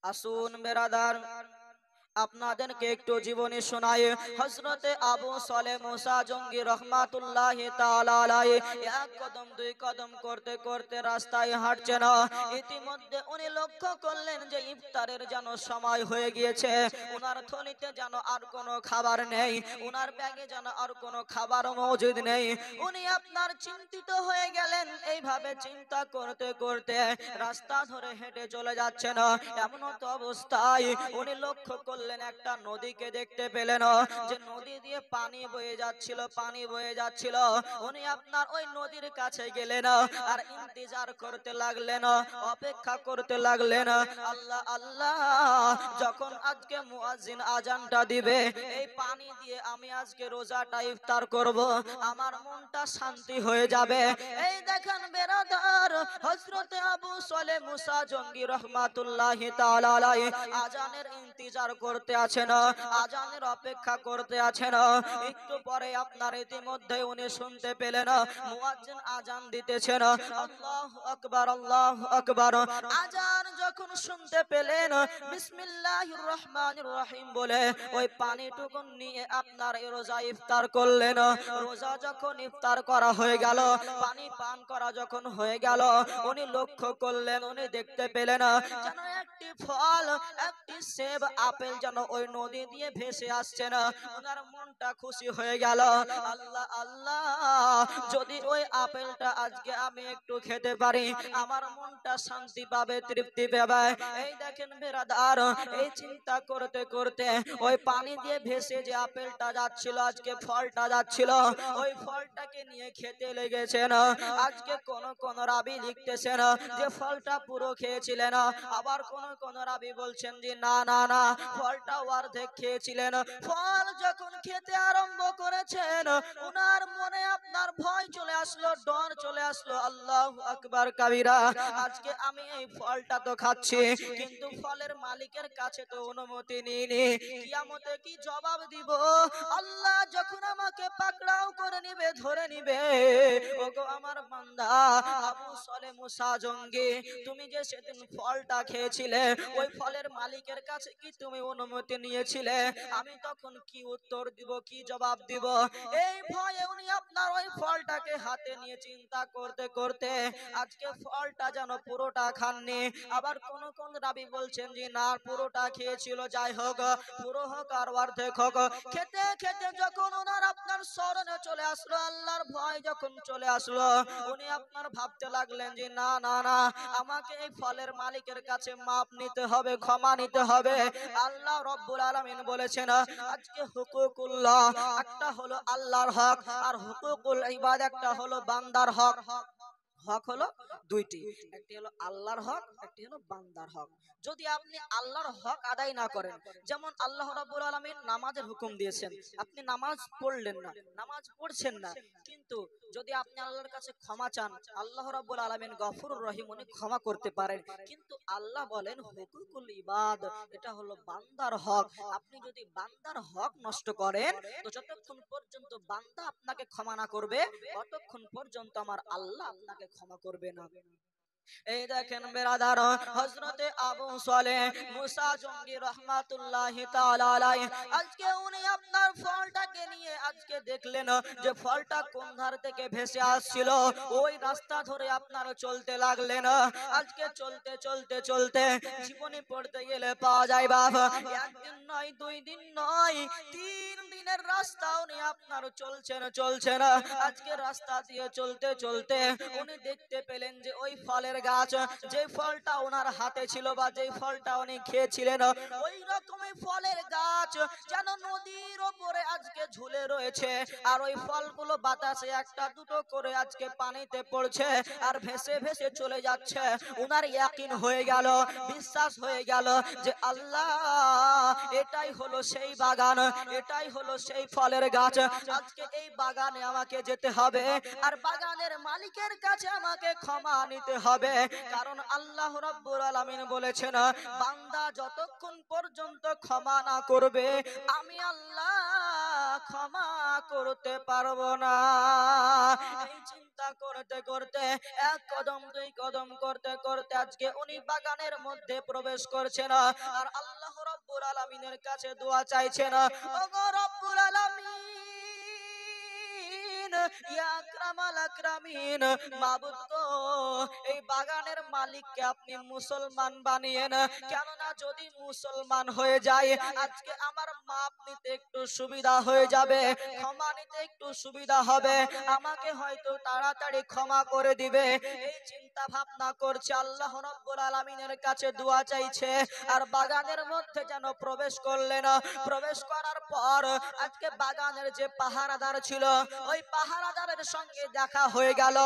আসুন বেরাদার, আপনাদেরকে একটু জীবনী শোনায়। হযরতে আবু সালেহ মুসা জঙ্গি রহমাতুল্লাহি তাআলা আলাইহি এক কদম দুই কদম করতে করতে রাস্তায় হাঁটছেন। ইতিমধ্যে উনি লক্ষ্য করলেন যে ইফতারের যেন সময় হয়ে গিয়েছে। ওনার থলিতে যেন আর কোনো খাবার নেই, ওনার ব্যাগে যেন আর কোনো খাবার মজুদ নেই। উনি আপনার চিন্তিত হয়ে গেলেন। এইভাবে চিন্তা করতে করতে রাস্তা ধরে হেঁটে চলে যাচ্ছেন। এমন তো অবস্থায় উনি লক্ষ্য করলেন একটা নদীকে দেখতে পেলেন, যে নদী দিয়ে পানি বয়ে যাচ্ছিল, পানি বয়ে যাচ্ছিল। উনি আপনার ওই নদীর কাছে গেলেন আর ইন্তজার করতে লাগলেন, অপেক্ষা করতে লাগলেন। আল্লাহ আল্লাহ, যখন আজকে মুয়াজ্জিন আজানটা দিবে, এই পানি দিয়ে আমি আজকে রোজাটা ইফতার করব, আমার মনটা শান্তি হয়ে যাবে। এই দেখেন বেরাদার, হযরতে আবু সালেহ মুসা জঙ্গি রহমাতুল্লাহি তাআলা আলাইহি আজানের ইন্তজার করতে আছেন, আজানের অপেক্ষা করতে আছেন। একটু পরে আপনার ইতিমধ্যে উনি শুনতে পেলেন মুয়াজ্জিন আজান দিতেছেন। আল্লাহু আকবার, আল্লাহু আকবার। আজান যখন শুনতে পেলেন, বিসমিল্লাহির রহমানির রহিম বলে ওই পানিটুকু নিয়ে আপনার রোজা ইফতার করলেন। রোজা যখন ইফতার করা হয়ে গেল, পানি পান করা যখন হয়ে গেল, উনি লক্ষ্য করলেন, উনি দেখতে পেলেন যেন একটি ফল, একটি সেব, আপেল যেন ওই নদী দিয়ে ভেসে আসছে না। ওনার মনটা খুশি হয়ে গেল। আল্লাহ আল্লাহ, যদি ওই আপেলটা আজকে আমি একটু খেতে পারি, আমার মনটা শান্তি পাবে, তৃপ্তি পাবে। এই দেখেন বেরাদার, এই চিন্তা করতে করতে ওই পানি দিয়ে ভেসে যে আপেলটা যাচ্ছিল, আজকে ফলটা যাচ্ছিল, ওই ফলটাকে নিয়ে খেতে লেগেছেন। আজকে কোন কোন রাবি লিখতেছেন যে ফলটা পুরো খেয়েছিলেন, আবার কোন কোন রাবি বলছেন যে না না না, ফলটা অর্ধেক খেয়েছিলেন। ফল যখন খেতে আরম্ভ করেছেন, উনার মনে আপনার ভয় চলে আসলো, ডর চলে আসলো। আল্লাহু আকবার কাবীরা, আজকে আমি এই ফলটা তো খাচ্ছি, কিন্তু ফলের মালিকের কাছে তো অনুমতি নিইনি, কিয়ামতে কি জবাব দিব? আল্লাহ যখন আমাকে পাকড়াও করে নিবে, ধরে নিবে, ওগো আমার বান্দা আবু সালেহ মুসা জঙ্গি, তুমি যে সেদিন ফলটা খেয়েছিলে, ওই ফলের মালিকের কাছে কি তুমি অনুমতি নিয়েছিলে? আমি তখন কি উত্তর দিব, কি জবাব দিব? এই ভয়ে উনি আপনার ওই ফলটাকে হাতে নিয়ে চিন্তা করতে করতে আজকে ফলটা যেন পুরোটা খাননি। আবার কোন কোন রাবি বলছেন যে না, পুরোটা খেয়েছিল। যাই হোক, পুরো হোক আর অর্ধেক হোক, খেতে খেতে যখন ওনার আপনার স্মরণে চলে আসলো, আল্লাহর ভয় যখন চলে আসলো, উনি আপনার ভাবতে লাগলেন যে না না না, আমাকে এই ফলের মালিকের কাছে মাপ নিতে হবে, ক্ষমা নিতে হবে। আল্লাহ রব্বুল আলামিন বলেছেন আজকে হুকুকুল্লাহ, একটা হলো আল্লাহর হক, আর হুকুকুল ইবাদ, একটা হলো বান্দার হক। হক হলো দুইটি, একটি হলো আল্লাহর হক, একটি হলো বান্দার হক। যদি আপনি আল্লাহর হক আদায় না করেন, যেমন আল্লাহ রাব্বুল আলামিন নামাজের হুকুম দিয়েছেন, আপনি নামাজ পড়লেন না, নামাজ পড়ছেন না, কিন্তু যদি আপনি আল্লাহর কাছে ক্ষমা চান, আল্লাহ রাব্বুল আলামিন গফুরুর রহিম, উনি ক্ষমা করতে পারেন। কিন্তু আল্লাহ বলেন হুকুকুল ইবাদ, এটা হলো বান্দার হক। আপনি যদি বান্দার হক নষ্ট করেন, তো যতক্ষণ পর্যন্ত বান্দা আপনাকে ক্ষমা না করবে, ততক্ষণ পর্যন্ত আমার আল্লাহ আপনাকে ক্ষমা করবে না। এই দেখেন বেরাদার, হযরতে আবু সালেহ মুসা জঙ্গি রহমাতুল্লাহি তাআলা আলাইহি আজকে উনি আপনার ফলটাকে নিয়ে আজকে দেখলেন যে ফলটা কোন ধার থেকে ভেসে আসছিল, ওই রাস্তা ধরে আপনারা চলতে লাগলেন। আজকে চলতে চলতে চলতে জীবনী পড়তে গেলে পাওয়া যায় বাবা, একদিন নয়, দুই দিন নয়, 3 দিনের রাস্তা উনি আপনার চলছেন। আজকে রাস্তা দিয়ে চলতে চলতে উনি দেখতে পেলেন যে ওই ফলের গাছ, যে ফলটা ওনার হাতে ছিল বা যে ফলটা উনি খেয়েছিলেন, ওই রকমই ফলের গাছ যেন নদীর ওপরে আজকে ঝুলে রয়েছে। আর ওই ফলগুলো বাতাসে একটা দুটো করে আজকে পানিতে পড়ছে আর ভেসে ভেসে চলে যাচ্ছে। ওনার ইয়াকিন হয়ে গেল, বিশ্বাস হয়ে গেল যে আল্লাহ, এটাই হলো সেই বাগান, এটাই হলো সেই ফলের গাছ। আজকে এই বাগানে আমাকে যেতে হবে, আর বাগানের মালিকের কাছে আমাকে ক্ষমা নিতে হবে। কারণ আল্লাহ রাব্বুল আলামিন বলেছেন, বান্দা যতক্ষণ পর্যন্ত ক্ষমা না করবে, আমি আল্লাহ ক্ষমা করতে পারবো না। এই চিন্তা করতে করতে এক কদম দুই কদম করতে করতে আজকে উনি বাগানের মধ্যে প্রবেশ করছেন আর আল্লাহ রাব্বুল আলামিনের কাছে দোয়া চাইছেন, ওগো রব্বুল আলামিন, ইয়া আকরামাল আকরামিন, মাবুদ গো, এই বাগানের মালিককে আপনি মুসলমান বানিয়েন, কেননা যদি মুসলমান হয়ে যায় আজকে আমার মাপ নিতে একটু সুবিধা হয়ে যাবে, ক্ষমা নিতে একটু সুবিধা হবে, আমাকে হয়তো তাড়াতাড়ি ক্ষমা করে দিবে। এই চিন্তা ভাবনা করছে, আল্লাহ রাব্বুল আলামিনের কাছে দোয়া চাইছে আর বাগানের মধ্যে যেন প্রবেশ করলেন। প্রবেশ করার পর আজকে বাগানের যে পাহারাদার ছিল ওই পাহারাদারের সঙ্গে দেখা হয়ে গেল।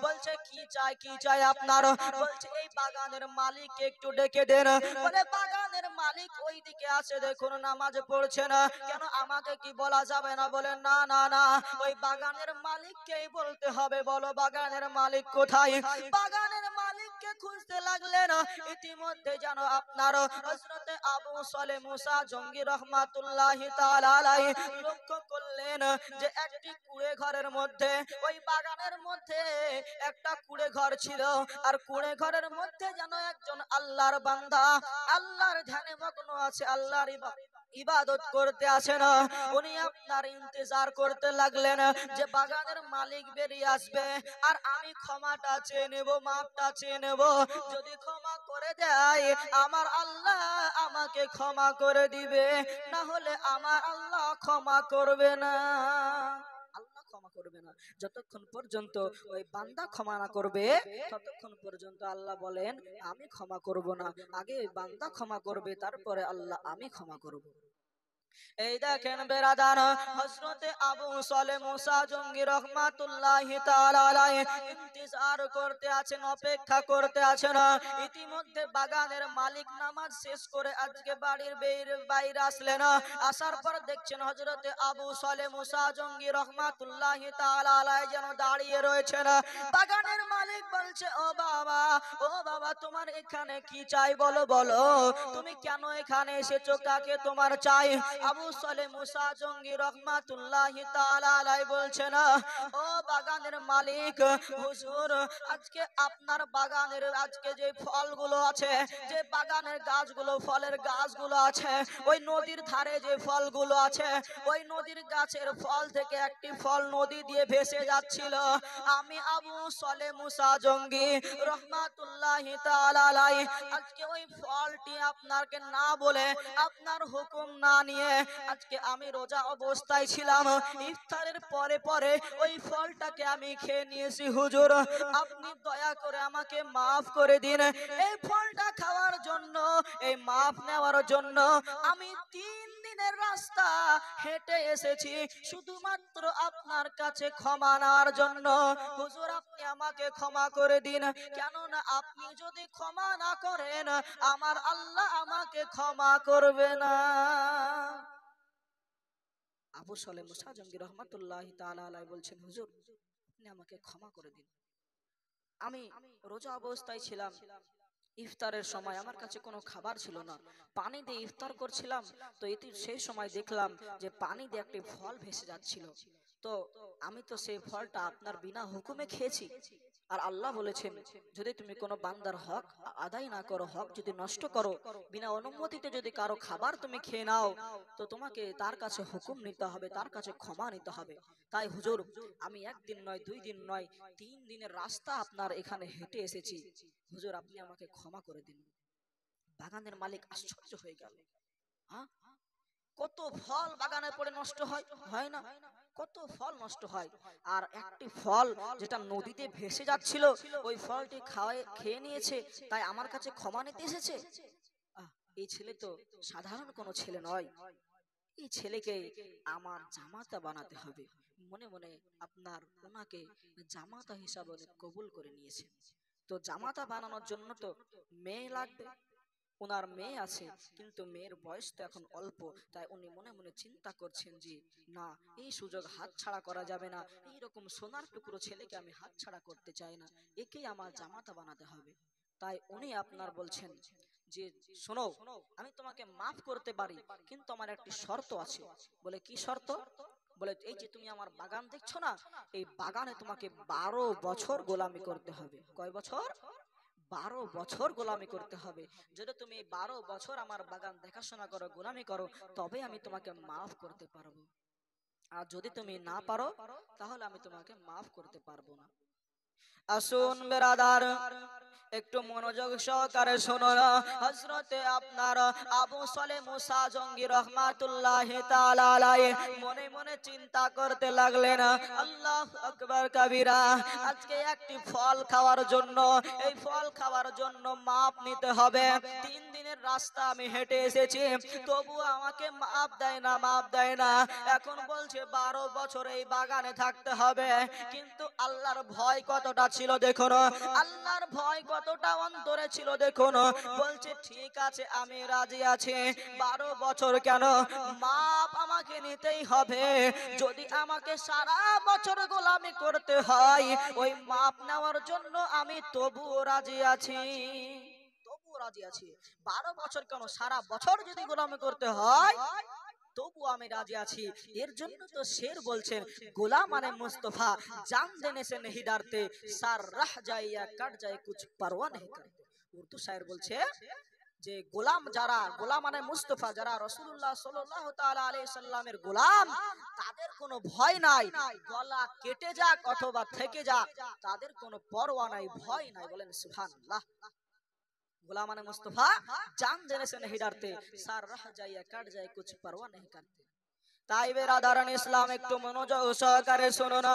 বলছে কি চাই, কি চাই আপনার? বলছে এই বাগানের মালিককে একটু ডেকে দেন। বলে বাগানের মালিক ওই দিকে আছে, দেখুন নামাজ পড়ছে না। কেন, আমাকে কি বলা যাবে না? বলে না না না, ওই বাগানের মালিককেই বলতে হবে। বলো বাগানের মালিক কোথায়? বাগানের মালিককে খুঁজতে লাগলেন। ইতিমধ্যে জানো আপনার হযরতে আবু সালেহ মুসা জঙ্গি রহমাতুল্লাহি তাআলা আলাইহি লক্ষ্য করলেন যে একটি কুঁড়ে ঘরের মধ্যে, ওই বাগানের মধ্যে একটা কুঁড়ে ঘর ছিল আর কুঁড়ে ঘরের মধ্যে যেন একজন আল্লাহর বান্দা আল্লাহর ধ্যানে মগ্ন আছে, আল্লাহর ইবাদত করতে আসে না। উনি আপনার ইন্তজার করতে লাগলেন যে বাগানের মালিক বেরিয়ে আসবে আর আমি ক্ষমাটা চেয়ে নেব, মাপটা চেয়ে নেব। যদি ক্ষমা করে দেয় আমার আল্লাহ আমাকে ক্ষমা করে দিবে, না হলে আমার আল্লাহ ক্ষমা করবে না। আল্লাহ ক্ষমা করবে না যতক্ষণ পর্যন্ত ওই বান্দা ক্ষমা না করবে, ততক্ষণ পর্যন্ত আল্লাহ বলেন আমি ক্ষমা করব না। আগে ওই বান্দা ক্ষমা করবে, তারপরে আল্লাহ আমি ক্ষমা করব। এই দেখেন বেরাদার, হযরতে আবু সালেহ মুসা জঙ্গি রহমাতুল্লাহি তাআলা আলাইহি ইন্তজার করতে আছেন, অপেক্ষা করতে আছেন। ইতিমধ্যে বাগানের মালিক নামাজ শেষ করে আজকে বাড়ির বাইরে আসলেন। আসার পর দেখছেন হযরতে আবু সালেহ মুসা জঙ্গি রহমাতুল্লাহি তাআলা আলাইহি যেন দাঁড়িয়ে রয়েছেন। বাগানের মালিক বলছে, ও বাবা, ও বাবা, তোমার এখানে কি চাই বলো, বলো তুমি কেন এখানে এসেছো, কাকে তোমার চাই? আবু সালেহ মুসা জঙ্গি রহমাতুল্লাহি তাআলা আলাইহি বলছেন, ও বাগানের মালিক, হুজুর আজকে আপনার বাগানের আজকে যে ফলগুলো আছে, যে বাগানের গাছগুলো, ফলের গাছগুলো আছে, ওই নদীর ধারে যে ফলগুলো আছে, ওই নদীর গাছের ফল থেকে একটি ফল নদী দিয়ে ভেসে যাচ্ছিল। আমি আবু সালেহ মুসা জঙ্গি রহমাতুল্লাহি তাআলা আলাইহি আজকে ওই ফলটি আপনাকে না বলে, আপনার হুকুম না নিয়ে, আজকে আমি রোজা অবস্থায় ছিলাম, ইফতারের পরে পরে ওই ফলটাকে আমি খেয়ে নিয়েছি। হুজুর আপনি দয়া করে আমাকে মাফ করে দিন। এই ফলটা খাওয়ার জন্য, এই মাফ নেওয়ার জন্য আমি 3 দিনের রাস্তা হেঁটে এসেছি শুধুমাত্র আপনার কাছে ক্ষমা নেওয়ার জন্য। হুজুর আপনি আমাকে ক্ষমা করে দিন, কেননা আপনি যদি ক্ষমা না করেন আমার আল্লাহ আমাকে ক্ষমা করবে না। আবু সালেহ মুসা জঙ্গি রহমাতুল্লাহি তাআলা আলাইহি বলছেন, হুজুর আপনি আমাকে ক্ষমা করে দিন। আমি রোজা অবস্থায় ছিলাম, ইফতারের সময় আমার কাছে কোনো খাবার ছিল না, পানি দিয়ে ইফতার করছিলাম। তো সেই সময় দেখলাম যে পানি দিয়ে একটি ফল ভেসে যাচ্ছিল। তো আমি তো সেই ফলটা আপনার বিনা হুকুমে খেয়েছি। আর আল্লাহ বলেছেন যদি তুমি কোনো বান্দার হক আদায় না করো, হক যদি নষ্ট করো, বিনা অনুমতিতে যদি কারো খাবার তুমি খেয়ে নাও, তো তোমাকে তার কাছে হুকুম নিতে হবে, তার কাছে ক্ষমা নিতে হবে। তাই হুজুর আমি 1 দিন নয়, 2 দিন নয়, 3 দিনের রাস্তা আপনার এখানে হেঁটে এসেছি, হুজুর আপনি আমাকে ক্ষমা করে দিন। বাগানের মালিক আশ্চর্য হয়ে গেল। হ্যাঁ, কত ফল বাগানে পড়ে নষ্ট হয়, হয় না? কত ফল নষ্ট হয়, আর একটি ফল যেটা নদীতে ভেসে যাচ্ছিল ওই ফলটি খেয়ে নিয়েছে, তাই আমার কাছে ক্ষমা নিতে এসেছে। আহ, এই ছেলে তো সাধারণ কোনো ছেলে নয়, এই ছেলেকে আমার জামাতা বানাতে হবে। মনে মনে আপনার ওনাকে জামাতা হিসাবে কবুল করে নিয়েছেন। তো জামাতা বানানোর জন্য তো মেয়ে লাগবে। ওনার মেয়ে আছে, কিন্তু মেয়ের বয়স তো এখন অল্প, তাই উনি মনে মনে চিন্তা করছেন যে না, এই সুযোগ হাতছাড়া করা যাবে না, এইরকম সোনার টুকরো ছেলেকে আমি হাতছাড়া করতে চাই না, একেই আমার জামাতা বানাতে হবে। তাই উনি আপনার বলছেন যে শোনো, আমি তোমাকে মাফ করতে পারি, কিন্তু আমার একটি শর্ত আছে। বলে কি শর্ত? বলে এই যে তুমি আমার বাগান দেখছো না, এই বাগানে তোমাকে 12 বছর গোলামি করতে হবে। কয় বছর? 12 বছর গোলামি করতে হবে। যদি তুমি 12 বছর আমার বাগান দেখাশোনা করো, গোলামি করো, তবে আমি তোমাকে মাফ করতে পারবো। আর যদি তুমি না পারো, তাহলে আমি তোমাকে মাফ করতে পারবো না। আসুন বেরাদার, একটু মনোযোগ সহকারে শোনো না। হযরতে আপনার আবু সালেহ মুসা জঙ্গি রহমাতুল্লাহি তাআলা আলাইহি মনে মনে চিন্তা করতে লাগলেন, আল্লাহু আকবার কবীরা, আজকে একটি ফল খাওয়ার জন্য, এই ফল খাওয়ার জন্য মাপ নিতে হবে। 3 দিনের রাস্তা আমি হেঁটে এসেছি, তবু আমাকে মাপ দেয় না, মাপ দেয় না। এখন বলছে 12 বছর এই বাগানে থাকতে হবে। কিন্তু আল্লাহর ভয় কতটা ছিল দেখুন, আল্লাহর ভয় কতটা অন্তরে ছিল দেখুন। বলছে ঠিক আছে, আমি রাজি আছি। 12 বছর কেন, মাপ আমাকে নিতেই হবে। যদি আমাকে সারা বছর গোলামি করতে হয়, ওই মাপ নেওয়ার জন্য আমি তবুও রাজি আছি, তবুও রাজি আছি। 12 বছর কেন, সারা বছর যদি গোলামি করতে হয়, তবু আমি রাজি আছি। এর জন্য তো শের বলছেন, গোলাম মানে মুস্তফা জান দেনে সে नहीं डरते, सार रह जाए या कट जाए कुछ परवाह नहीं करते। উর্দু শায়ের বলছে যে গোলাম যারা, গোলাম মানে মুস্তফা, যারা রাসূলুল্লাহ সাল্লাল্লাহু তাআলা আলাইহি সাল্লামের গোলাম, তাদের কোনো ভয় নাই। গলা কেটে যাক অথবা থেকে যাক, তাদের কোনো পরোয়া নাই, ভয় নাই। বলেন সুবহানাল্লাহ। गुलाम मुस्तफा जान देने से नहीं डरते, सार रह जाए या कट जाए कुछ परवाह नहीं करते। তাই বেরাদারান ইসলাম, একটু মনোযোগ সহকারে শুনুন।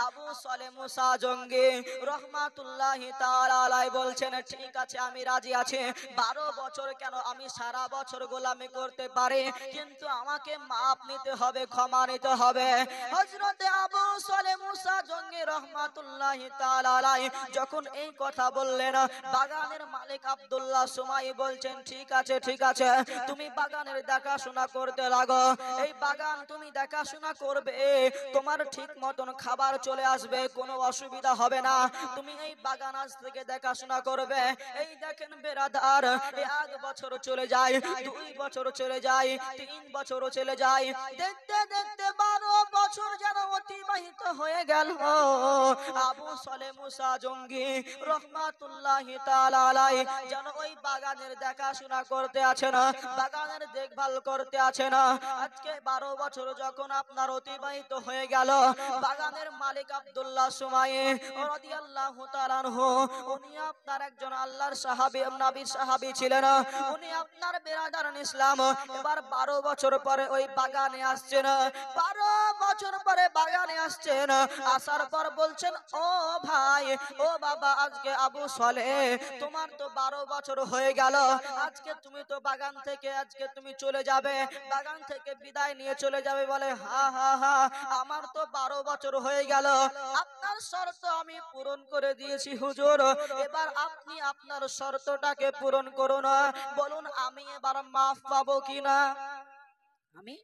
আবু সালেহ মুসা জঙ্গি রহমাতুল্লাহি তাআলা আলাইহি বলছেন ঠিক আছে, আমি রাজি আছি। 12 বছর কেন, আমি সারা বছর গোলামি করতে পারি, কিন্তু আমাকে মাপ নিতে হবে, ক্ষমা নিতে হবে। হযরতে আবু সালেহ মুসা জঙ্গি রহমাতুল্লাহি তাআলা আলাইহি যখন এই কথা বললেন, বাগানের মালিক আব্দুল্লাহ সুমাই বলছেন ঠিক আছে, ঠিক আছে, তুমি বাগানের দেখাশোনা করতে লাগো। এই বাগান তুমি দেখাশোনা করবে, তোমার ঠিক মতন খাবার চলে আসবে, কোনো অসুবিধা হবে না। তুমি এই বাগান আজ থেকে দেখাশোনা করবে। এই দেখেন বেরাদার, 1 বছর চলে যায়, 2 বছর চলে যায়, 3 বছর চলে যায়, দেখতে দেখতে 12 বছর যেন অতিবাহিত হয়ে গেল। আবু সালেহ মুসা জঙ্গি রহমাতুল্লাহি তাআলা আলাইহি যেন ওই বাগানের দেখাশোনা করতে আছেন, বাগানের দেখভাল করতে আছেন। আজকে 12 বছর যখন আপনার অতিবাহিত হয়ে গেল, বাগানের মালিক আব্দুল্লাহ সুমাই রাদিয়াল্লাহু তাআলা আনহু, উনি আপনার একজন আল্লাহর সাহাবী, নবীর সাহাবী ছিলেন। উনি আপনার বেরাদারান ইসলাম, এবার 12 বছর পরে ওই বাগানে আসছেন। 12 বছর পরে বাগানে আসছেন, আসার পর বলছেন, ও ভাই, ও বাবা, আজকে আবু সালেহ, তোমার তো 12 বছর হয়ে গেল, আজকে তুমি তো বাগান থেকে আজকে তুমি চলে যাবে, বাগান থেকে বিদায় নিয়ে চলে যাবে। বলে হা হা হা, আমার তো 12 বছর হয়ে গেল, আপনার শর্ত আমি পূরণ করে দিয়েছি হুজুর, এবার আপনি আপনার শর্তটাকে পূরণ করুন। বলুন আমি এবার মাফ পাবো কিনা, আমি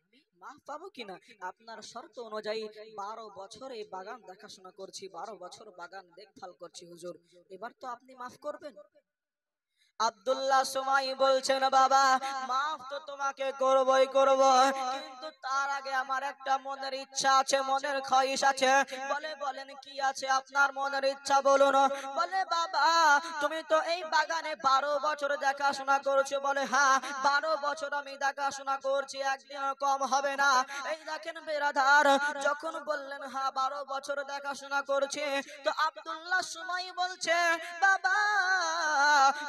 মাফ পাবো কিনা? আপনার শর্ত অনুযায়ী 12 বছর এই বাগান দেখাশোনা করছি, 12 বছর বাগান দেখভাল করছি হুজুর, এবার তো আপনি মাফ করবেন। আব্দুল্লাহ সুমাই বলছেন, বাবা মাফ তো তোমাকে করবই করব, কিন্তু তার আগে আমার একটা মনের ইচ্ছা আছে, মনের খয়েশ আছে। বলে বলেন কি আছে আপনার মনের ইচ্ছা, বলুন। বলে বাবা তুমি তো এই বাগানে 12 বছর দেখাশোনা করছো। বলে হ্যাঁ, 12 বছর আমি দেখাশোনা করছি, একদিনও কম হবে না। এই দেখেন বেরাদার, যখন বললেন হ্যাঁ 12 বছর দেখাশোনা করছে, তো আব্দুল্লাহ সুমাই বলছে, বাবা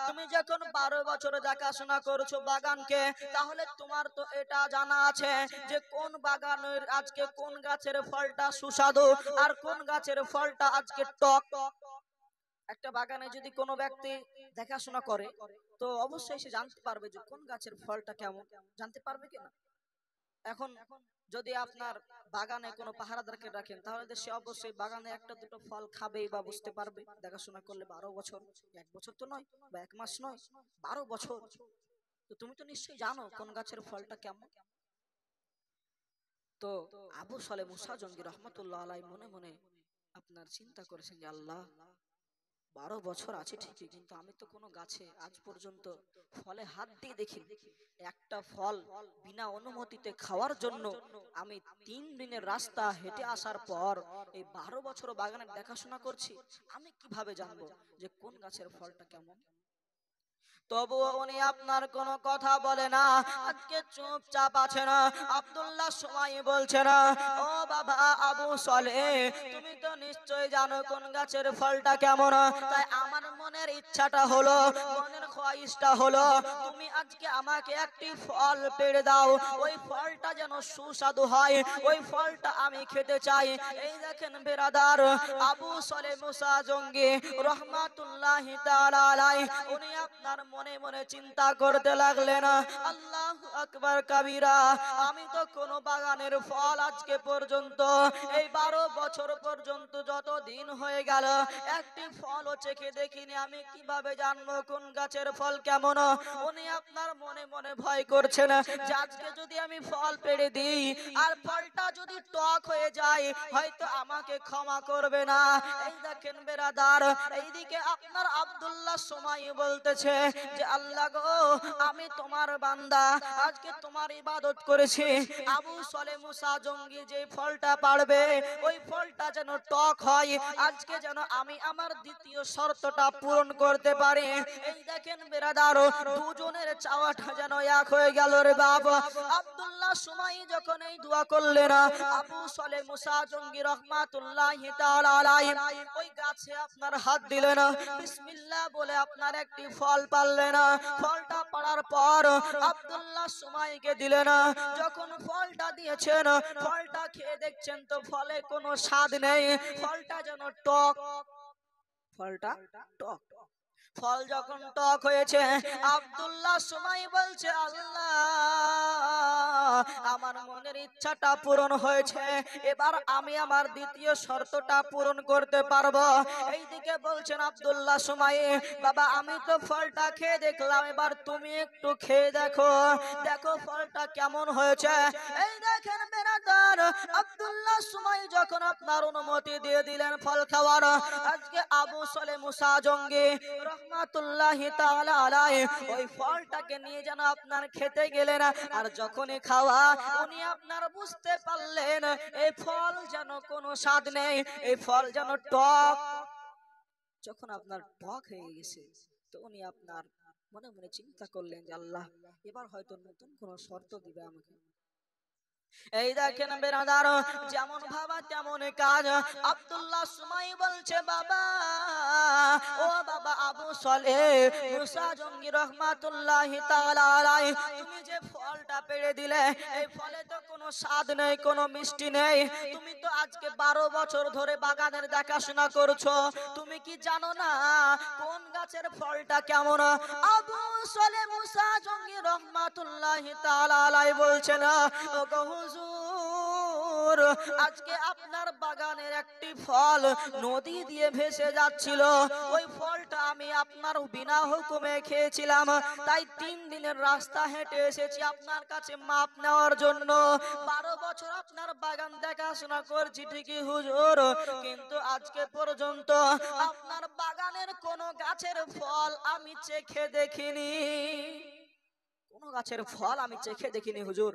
তুমি যখন 12 বছর দেখাশোনা করছো বাগানকে, তাহলে তোমার তো এটা জানা আছে যে কোন বাগানের আজকে কোন গাছের ফলটা সুস্বাদু আর কোন গাছের ফলটা আজকে টক। একটা বাগানে যদি কোনো ব্যক্তি দেখাশোনা করে, তো অবশ্যই সে জানতে পারবে যে কোন গাছের ফলটা কেমন, জানতে পারবে কিনা। এখন যদি আপনার বাগানে কোনো পাহারাদারকে রাখেন, তাহলে সে অবশ্যই বাগানে একটা দুটো ফল খাবেই বা বুঝতে পারবে। দেখাশোনা করলে 12 বছর, 1 বছর তো নয় বা 1 মাস নয়, 12 বছর, তো তুমি তো নিশ্চয়ই জানো কোন গাছের ফলটা কেমন। তো আবু সালেহ মুসা জঙ্গি রহমাতুল্লাহ আলাইহি মনে মনে আপনার চিন্তা করেছেন যে আল্লাহ 12 বছর আছে ঠিকই, কিন্তু আমি তো কোনো গাছে আজ পর্যন্ত ফলে হাত দিয়ে দেখিনি। একটা ফল বিনা অনুমতিতে খাওয়ার জন্য আমি 3 দিনের রাস্তা হেঁটে আসার পর এই 12 বছর বাগানের দেখাশোনা করছি, আমি কিভাবে জানবো যে কোন গাছের ফলটা কেমন? তবুও উনি আপনার কোনো কথা বলে না, আজকে চুপচাপ আছে না। আব্দুল্লাহ সময় বলছে না, ও বাবা আবু সলে, তুমি তো নিশ্চয় জানো কোন গাছের ফলটা কেমন। তাই আমার মনের ইচ্ছাটা হলো, মনের খোয়াইশটা হলো, তুমি আজকে আমাকে একটি ফল পেড়ে দাও, ওই ফলটা যেন সুস্বাদু হয়, ওই ফলটা আমি খেতে চাই। এই দেখেন বেরাদার, আবু সলে মুসা জঙ্গি রহমাতুল্লাহি তাআলা আলাইহি, উনি আপনার মনে মনে চিন্তা করতে লাগলেন, আল্লাহু আকবার কাবীরা, আমি তো কোন বাগানের ফল আজকে পর্যন্ত এই 12 বছর পর্যন্ত যত দিন হয়ে গেল একটি ফলও চেখে দেখিনি, আমি কিভাবে জানবো কোন গাছের ফল কেমন? উনি আপনার মনে মনে ভয় করছেন যে আজকে যদি আমি ফল পেড়ে দিই আর ফলটা যদি টক হয়ে যায় হয়তো আমাকে ক্ষমা করবে না। এই দেখেন বেরাদার, এইদিকে আপনার আব্দুল্লাহ সময় বলতেছে যে আল্লাহ গো, আমি তোমার বান্দা, আজকে তোমার ইবাদত করেছি, আবু সলে মুসা জঙ্গি যে ফলটা পারবে ওই ফলটা যেন টক হয়, আজকে যেন আমি আমার দ্বিতীয় শর্তটা পূরণ করতে পারি। এই দেখেন বেরাদার, দুজনের চাওয়াটা যেন এক হয়ে গেল রে বাবা। আব্দুল্লাহ সময় যখন এই দোয়া করলেন, আবু সলে মুসা জঙ্গি রহমাতুল্লাহি তাআলা আলাইহি ওই গাছে আপনার হাত দিলেন, বিসমিল্লাহ বলে আপনার একটি ফল পারলেন। ফলটা পাড়ার পর আব্দুল্লাহ সময়কে দিলেন, যখন ফলটা দিয়েছেন ফলটা খেয়ে দেখছেন তো ফলে কোনো স্বাদ নেই, ফলটা যেন টক, ফলটা টক। ফল যখন টক হয়েছে আব্দুল্লাহ সময় বলছে আল্লাহ, আমার মনের ইচ্ছাটা পূরণ হয়েছে, এবার আমি আমার দ্বিতীয় শর্তটা পূরণ করতে পারবো। এইদিকে বলছেন আব্দুল্লাহ সময়, বাবা আমি তো ফলটা খেয়ে দেখলাম, এবার তুমি একটু খেয়ে দেখো, দেখো ফলটা কেমন হয়েছে। এই দেখেন বেরাদার, আব্দুল্লাহ সময় যখন আপনার অনুমতি দিয়ে দিলেন ফল খাওয়ার, আজকে আবু সলে মুসা জঙ্গি রহমাতুল্লাহি তাআলা আলাইহি ওই ফলটাকে নিয়ে যেন আপনার খেতে গেলেন, আর যখনই খাওয়া উনি আপনার বুঝতে পারলেন এই ফল যেন কোনো স্বাদ নেই, এই ফল যেন টক। যখন আপনার টক হয়ে গেছে তো উনি আপনার মনে মনে চিন্তা করলেন যে আল্লাহ, এবার হয়তো নতুন কোন শর্ত দিবে আমাকে। এই দেখেন বেরাদার, যেমন ভাবা তেমন কাজ। আব্দুল্লাহ সময় বলছে বাবা, ও বাবা আবু সলে মুসা জঙ্গি রহমাতুল্লাহি তাআলা আলাইহি, তুমি যে ফলটা পেড়ে দিলে এই ফলে তো কোনো স্বাদ নেই, কোনো মিষ্টি নেই, তুমি তো আজকে 12 বছর ধরে বাগানের দেখাশোনা করছো, তুমি কি জানো না কোন গাছের ফলটা কেমন? আবু সলে মুসা জঙ্গি রহমাতুল্লাহি তাআলা আলাইহি বলছেন, ও গো হুজুর, আজকে আপনার বাগানের একটি ফল নদী দিয়ে ভেসে যাচ্ছিল, ওই ফলটা আমি আপনার বিনা হুকুমে খেয়েছিলাম, তাই 3 দিনের রাস্তা হেঁটে এসেছি আপনার কাছে মাপ নেওয়ার জন্য। 12 বছর আপনার বাগান দেখাশোনা করছি ঠিকই হুজুর, কিন্তু আজকে পর্যন্ত আপনার বাগানের কোনো গাছের ফল আমি চেখে দেখিনি, কোন গাছের ফল আমি চেখে দেখিনি হুজুর,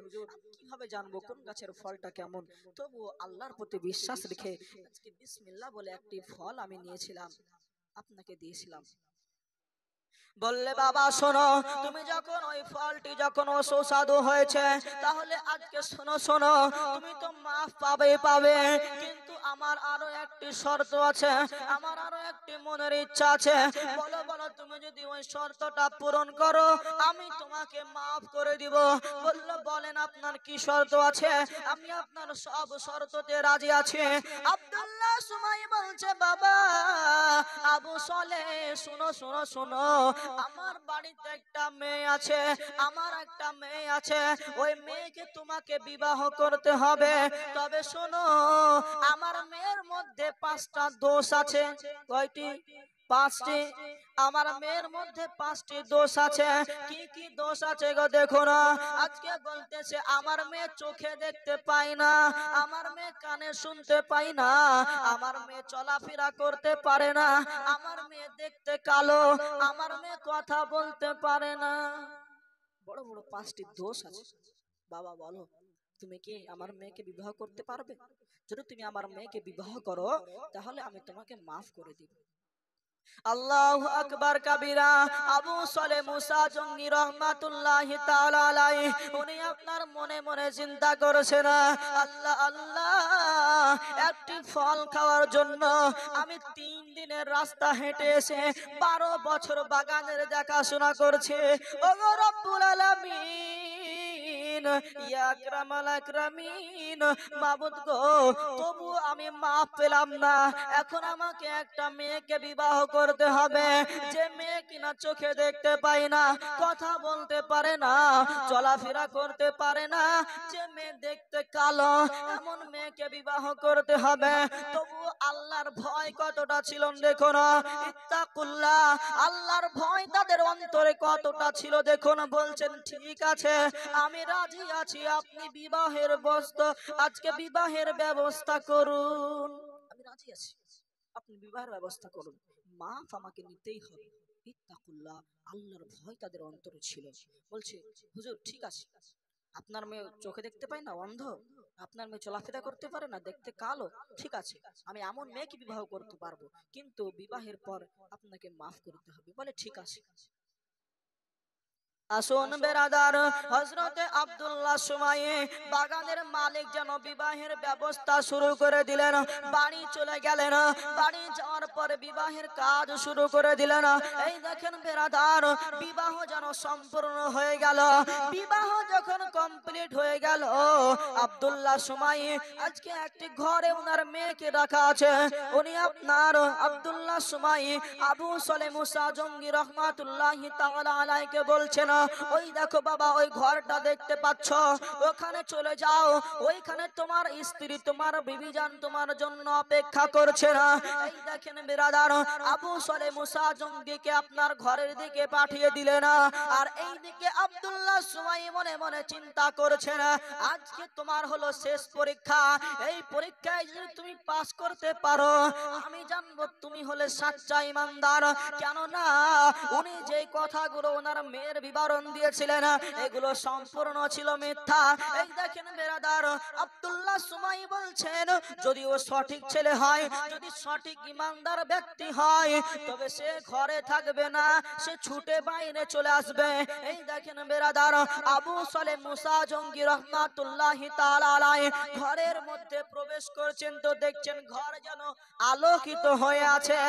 কিভাবে জানবো কোন গাছের ফলটা কেমন? তবু আল্লাহর প্রতি বিশ্বাস রেখে আজকে বিসমিল্লাহ বলে একটি ফল আমি নিয়েছিলাম, আপনাকে দিয়েছিলাম। বললে বাবা শোনো, তুমি যখন ওই ফলটি যখন সুস্বাদু হয়েছে তাহলে আজকে শোনো শোনো, তুমি তো মাফ পাবে পাবে, কিন্তু আমার আরো একটি শর্ত আছে, আমার আরো একটি মনের ইচ্ছা আছে। বলো বলো, তুমি যদি ওই শর্তটা পূরণ করো আমি তোমাকে মাফ করে দিব। বললো বলেন আপনার কি শর্ত আছে, আমি আপনার সব শর্ততে রাজি আছি। আব্দুল্লাহ সময় বলছে বাবা আবু সলে, শোনো শোনো শোনো, আমার বাড়িতে একটা মেয়ে আছে, আমার একটা মেয়ে আছে, ওই মেয়েকে তোমাকে বিবাহ করতে হবে, তবে শোনো আমার মেয়ের মধ্যে 5টা দোষ আছে। কয়টি? পাঁচটি, আমার মেয়ের মধ্যে পাঁচটি দোষ আছে। কি কি দোষ আছে গো দেখো না। আজকে বলতেছে আমার মেয়ে চোখে দেখতে পায় না, আমার মেয়ে কানে শুনতে পায় না, আমার মেয়ে চলাফেরা করতে পারে না, আমার মেয়ে দেখতে কালো, আমার মেয়ে কথা বলতে পারে না। বড় বড় পাঁচটি দোষ আছে। বাবা বলো, তুমি কি আমার মেয়েকে বিবাহ করতে পারবে? যদি তুমি আমার মেয়েকে বিবাহ করো তাহলে আমি তোমাকে মাফ করে দিব। আল্লাহু আকবার কাবীরা। আবু সালেহ মুসা জঙ্গি রহমাতুল্লাহি তাআলা আলাইহি উনি আপনার মনে মনে চিন্তা করেছেন, আল্লাহ আল্লাহ, একটি ফল খাওয়ার জন্য আমি 3 দিনের রাস্তা হেঁটে এসে 12 বছর বাগানের দেখাশোনা করছি। ওগো রব্বুল আলামিন, ইয়া আকরামাল আকরামিন, মাবুদ গো, তবু আমি মাফ পেলাম না। এখন আমাকে একটা মেয়েকে বিবাহ করতে হবে, যে মেয়ে কিনা চোখে দেখতে পায় না, কথা বলতে পারে না, চলাফেরা করতে পারে না, যে মেয়ে দেখতে কালো, এমন মেয়েকে বিবাহ করতে হবে। তবু আল্লাহর ভয় কতটা ছিল দেখো না। ইত্তাকুল্লাহ, আল্লাহর ভয় তাদের অন্তরে কতটা ছিল দেখো না। বলছেন ঠিক আছে, আমি রাজি আছি, আপনি বিবাহের আজকে বিবাহের ব্যবস্থা করুন। আমি রাজি আছি, আপনি বিবাহের ব্যবস্থা করুন, মাফ আমাকে নিতেই হবে। ইত্তাকুল্লাহ, আল্লাহর ভয় তাদের অন্তরে ছিল। বলছে হুজুর ঠিক আছে, আপনার মেয়ে চোখে দেখতে পায় না, অন্ধ, আপনার মেয়ে চলাফেরা করতে পারে না, দেখতে কালো, ঠিক আছে, আমি এমন মেয়েকে বিবাহ করতে পারবো, কিন্তু বিবাহের পর আপনাকে মাফ করতে হবে। বলে ঠিক আছে। আসুন বেরাদার, হযরতে আব্দুল্লাহ সুমাইয়ে বাগানের মালিক যেন বিবাহের ব্যবস্থা শুরু করে দিলেন। বাড়ি চলে গেলেন, বাড়ি যাওয়ার পরে বিবাহের কাজ শুরু করে দিলেন। এই দেখেন বেরাদার, বিবাহ যেন সম্পূর্ণ হয়ে গেল। বিবাহ যখন কমপ্লিট হয়ে গেল, আব্দুল্লাহ সুমাইয়ে আজকে একটি ঘরে ওনার মেয়েকে রাখা আছে। উনি আপনার আব্দুল্লাহ সুমাইয়ে আবু সালেহ মুসা জঙ্গি রহমাতুল্লাহি তাআলা আলাইহিকে বলছেন, ওই দেখো বাবা, ওই ঘরটা দেখতে পাচ্ছ, ওখানে চলে যাও, ওইখানে তোমার স্ত্রী, তোমার বিবি জান তোমার জন্য অপেক্ষা করছে না। এই দেখেন বিরাদার, আবু সালেহ মুসা জঙ্গিকে আপনার ঘরের দিকে পাঠিয়ে দিলেন। আর এই দিকে আব্দুল্লাহ সুমাই মনে মনে চিন্তা করছেন, আজকে তোমার হলো শেষ পরীক্ষা, এই পরীক্ষায় যদি তুমি পাস করতে পারো, আমি জানবো তুমি হলে সাচ্চা ইমানদার। কেননা উনি যে কথাগুলো ওনার মেয়ের বিবরণ দিয়েছিলেন, এগুলো সম্পূর্ণ ছিল মিথ্যা। এই দেখেন বেরাদার, আব্দুল্লাহ সুমাই বলছেন, যদি ও সঠিক ছেলে হয়, যদি সঠিক ইমানদার ব্যক্তি হয়, তবে সে ঘরে থাকবে না, সে ছুটে বাইরে চলে আসবে। এই দেখেন বেরাদার, আবু সালেহ মুসা জঙ্গি রহমাতুল্লাহি তাআলা আলাইহি ঘরের মধ্যে প্রবেশ করছেন, তো দেখছেন ঘর যেন আলোকিত হয়ে আছে।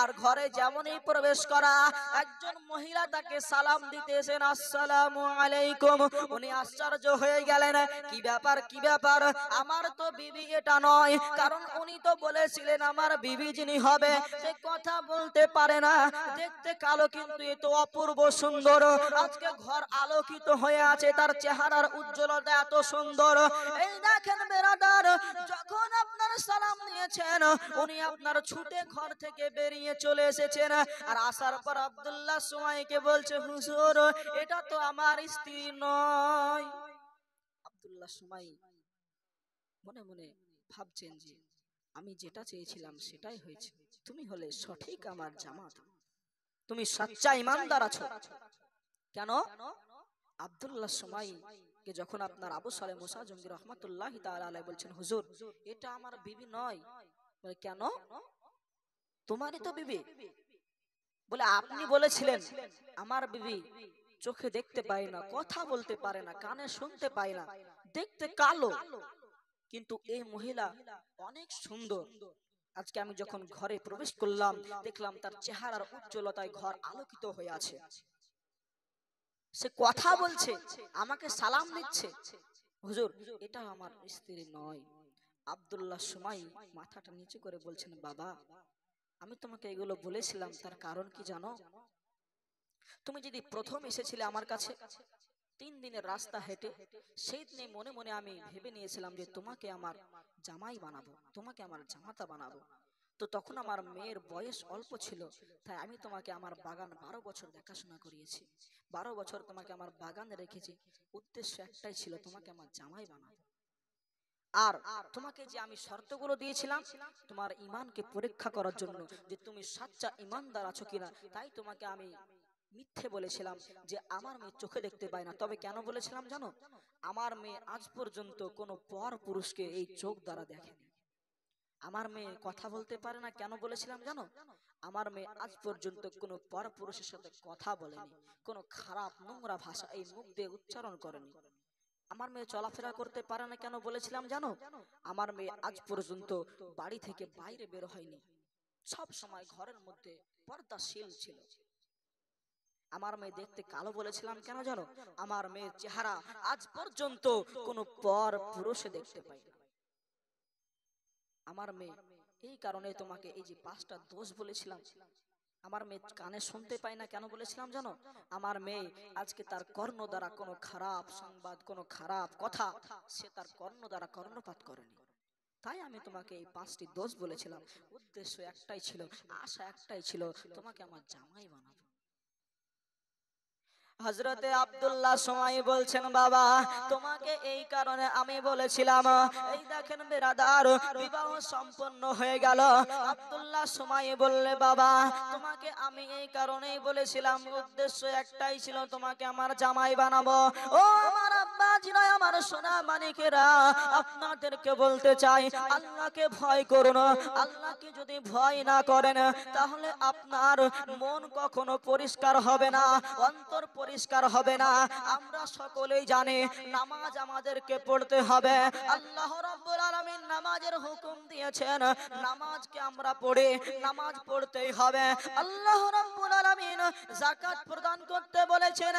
আর ঘরে যেমনই প্রবেশ করা, একজন মহিলা তাকে সালাম দিতেছেন, আসসালামু আলাইকুম। উনি আশ্চর্য হয়ে গেলেন, কি ব্যাপার, কি ব্যাপার, আমার তো বিবি এটা নয়। কারণ উনি তো বলেছিলেন আমার বিবি যিনি হবে সে কথা বলতে পারে না, দেখতে কালো, কিন্তু এ তো অপূর্ব সুন্দর। আজকে ঘর আলোকিত হয়ে আছে, তার চেহারার উজ্জ্বলতা এত সুন্দর। এই দেখেন বেরাদার, যখন আপনার সালাম নিয়েছেন, উনি আপনার ছুটে ঘর থেকে বেরিয়ে চলে এসেছেন। আর আসার পর আব্দুল্লাহ সুমাইকে বলছে, হুজুর এটা তো আমার স্ত্রী নয়। আব্দুল্লাহ সুমাই মনে মনে ভাবছেন যে আমি যেটা চেয়েছিলাম সেটাই হয়েছে, তুমি হলে সঠিক আমার জামাত, তুমি সচ্চা ইমানদার আছো। কেন? আব্দুল্লাহ সুমাই কে যখন আপনার আবু সালেহ মুসা জঙ্গি রহমাতুল্লাহি তাআলা আলাইহি বলছেন, হুজুর এটা আমার বিবি নয়। বলে কেন? তোমারই তো বিবি। বলে আপনি বলেছিলেন আমার বিবি চোখে দেখতে পায় না, কথা বলতে পারে না, কানে শুনতে পায় না, দেখতে কালো, কিন্তু এই মহিলা অনেক সুন্দর। আজকে আমি যখন ঘরে প্রবেশ করলাম, দেখলাম তার চেহারার উজ্জ্বলতায় ঘর আলোকিত হয়ে আছে, সে কথা বলছে, আমাকে সালাম দিচ্ছে। হুজুর এটা আমার স্ত্রী নয়। আব্দুল্লাহ সুমাই মাথাটা নিচু করে বলছেন, বাবা আমি তোমাকে এগুলো বলেছিলাম তার কারণ কি জানো? তুমি যদি প্রথম এসেছিলে আমার কাছে 3 দিনের রাস্তা হেঁটে, সেই দিনে মনে মনে আমি ভেবে নিয়েছিলাম যে তোমাকে আমার জামাই বানাবো, তোমাকে আমার জামাতা বানাবো। তো তখন আমার মেয়ের বয়স অল্প ছিল, তাই আমি তোমাকে আমার বাগান 12 বছর দেখাশোনা করিয়েছি, 12 বছর তোমাকে আমার বাগানে রেখেছি। উদ্দেশ্য একটাই ছিল, তোমাকে আমার জামাই বানাবো। আর তোমাকে যে আমি শর্তগুলো দিয়েছিলাম তোমার ঈমানকে পরীক্ষা করার জন্য, যে তুমি সচ্চা ঈমানদার আছো কিনা, তাই তোমাকে আমি মিথ্যে বলেছিলাম যে আমার মেয়ে চোখে দেখতে পায় না। তবে কেন বলেছিলাম জানো? আমার মেয়ে আজ পর্যন্ত কোনো পর পুরুষকে এই চোখ দ্বারা দেখেনি। আমার মেয়ে কথা বলতে পারে না, কেন বলেছিলাম জানো? আমার মেয়ে আজ পর্যন্ত কোনো পর পুরুষের সাথে কথা বলেনি, কোনো খারাপ নোংরা ভাষা এই মুখ দিয়ে উচ্চারণ করেনি। আমার মেয়ে চলাফেরা করতে পারে না, কেন বলেছিলাম জানো? আমার মেয়ে আজ পর্যন্ত বাড়ি থেকে বাইরে বের হয়নি, সব সময় ঘরের মধ্যে পর্দাশীল ছিল। আমার মেয়ে দেখতে কালো বলেছিলাম, কেন জানো? আমার মেয়ের চেহারা আজ পর্যন্ত কোনো পর পুরুষে দেখতে পাই না। আমার মেয়ে এই কারণে তোমাকে এই যে 5টা দোষ বলেছিলাম। আমার মেয়ে কানে শুনতে পায় না, কেন বলেছিলাম জানো? আমার মেয়ে আজকে তার কর্ণ দ্বারা কোনো খারাপ সংবাদ, কোনো খারাপ কথা সে তার কর্ণ দ্বারা কর্ণপাত করেনি। তাই আমি তোমাকে এই 5টি দোষ বলেছিলাম। উদ্দেশ্য একটাই ছিল, আশা একটাই ছিল, তোমাকে আমার জামাই বানাবো। হযরতে আব্দুল্লাহ সময় বলছেন, বাবা তোমাকে এই কারণে আমি বলেছিলাম। এই দেখেন বিরাদার, বিবাহ সম্পন্ন হয়ে গেল। আব্দুল্লাহ সময় বললে, বাবা তোমাকে আমি এই কারণেই বলেছিলাম, উদ্দেশ্য একটাই ছিল, তোমাকে আমার জামাই বানাবো। ও আমার আব্বাজিরা, আমার সোনা মানিকেরা, আপনাদেরকে বলতে চাই, আল্লাহকে ভয় করুন। আল্লাহকে যদি ভয় না করেন তাহলে আপনার মন কখনো পরিষ্কার হবে না, অন্তর পরিষ্কার হবে না। আমরা সকলেই জানি নামাজ আমাদেরকে পড়তে হবে। আল্লাহ রাব্বুল আলামিন নামাজের হুকুম দিয়েছেন, নামাজকে আমরা পড়ি, নামাজ পড়তেই হবে। আল্লাহ রাব্বুল আলামিন যাকাত প্রদান করতে বলেছেন,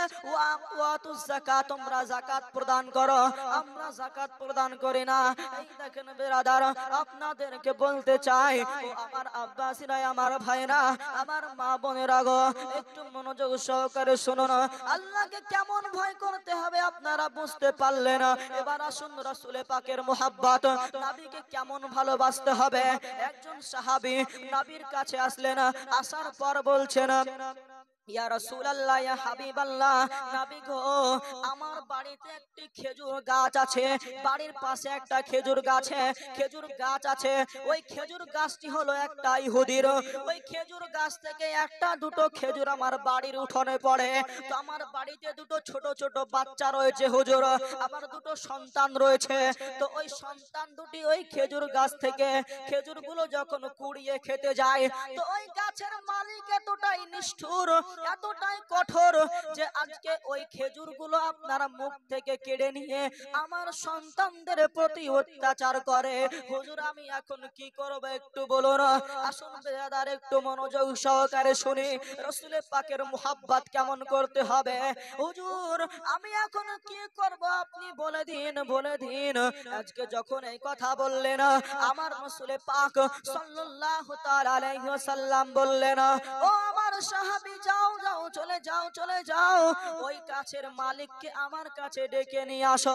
ওয়াতুজ যাকাত, তোমরা যাকাত প্রদান করো। আমরা যাকাত প্রদান করি না। এই দেখেন বিরাদার, আপনাদেরকে বলতে চাই, ও আমার আব্বাসিরা, আমার ভাইরা, আমার মা বোনেরা গো, একটু মনোযোগ সহকারে শুনুন। আল্লাহকে কেমন ভয় করতে হবে আপনারা বুঝতে পারলেন। এবার আসুন রাসূলে পাকের মুহাব্বত, নবীকে কেমন ভালোবাসতে হবে। একজন সাহাবী নবীর কাছে আসলেন, আসার পর বলছেন, ইয়া রাসূলুল্লাহ, ইয়া হাবিবাল্লাহ, নবী গো, আমার বাড়িতে একটি খেজুর গাছ আছে, বাড়ির পাশে একটা খেজুর গাছ আছে। ওই খেজুর গাছটি হলো একটা ইহুদির। ওই খেজুর গাছ থেকে একটা দুটো খেজুর আমার বাড়ির উঠোনে পড়ে। তো আমার বাড়িতে দুটো ছোট ছোট বাচ্চা রয়েছে হুজুর, আমার দুটো সন্তান রয়েছে। তো ওই সন্তান দুটি ওই খেজুর গাছ থেকে খেজুরগুলো যখন কুড়িয়ে খেতে যায়, তো ওই গাছের মালিক এতটাই নিষ্ঠুর, এতটাই কঠোর, যে আজকে ওই খেজুরগুলো আপনারা মুখ থেকে কেড়ে নিয়ে আমার সন্তানদের প্রতি অত্যাচার করে। হুজুর আমি এখন কি করব একটু বলুন। আসুন বেরাদার, একটু মনোযোগ সহকারে শুনি রাসূলে পাকের মুহাব্বত কেমন করতে হবে। হুজুর আমি এখন কি করব আপনি বলে দিন, বলে দিন। আজকে যখন এই কথা বললেন, আমার রাসূলে পাক সাল্লাল্লাহু তাআলা আলাইহি ওয়াসাল্লাম বললেন, ও আমার সাহাবী, যাও যাও, চলে যাও, চলে যাও, ওই গাছের মালিককে আমার কাছে ডেকে নিয়ে আসো।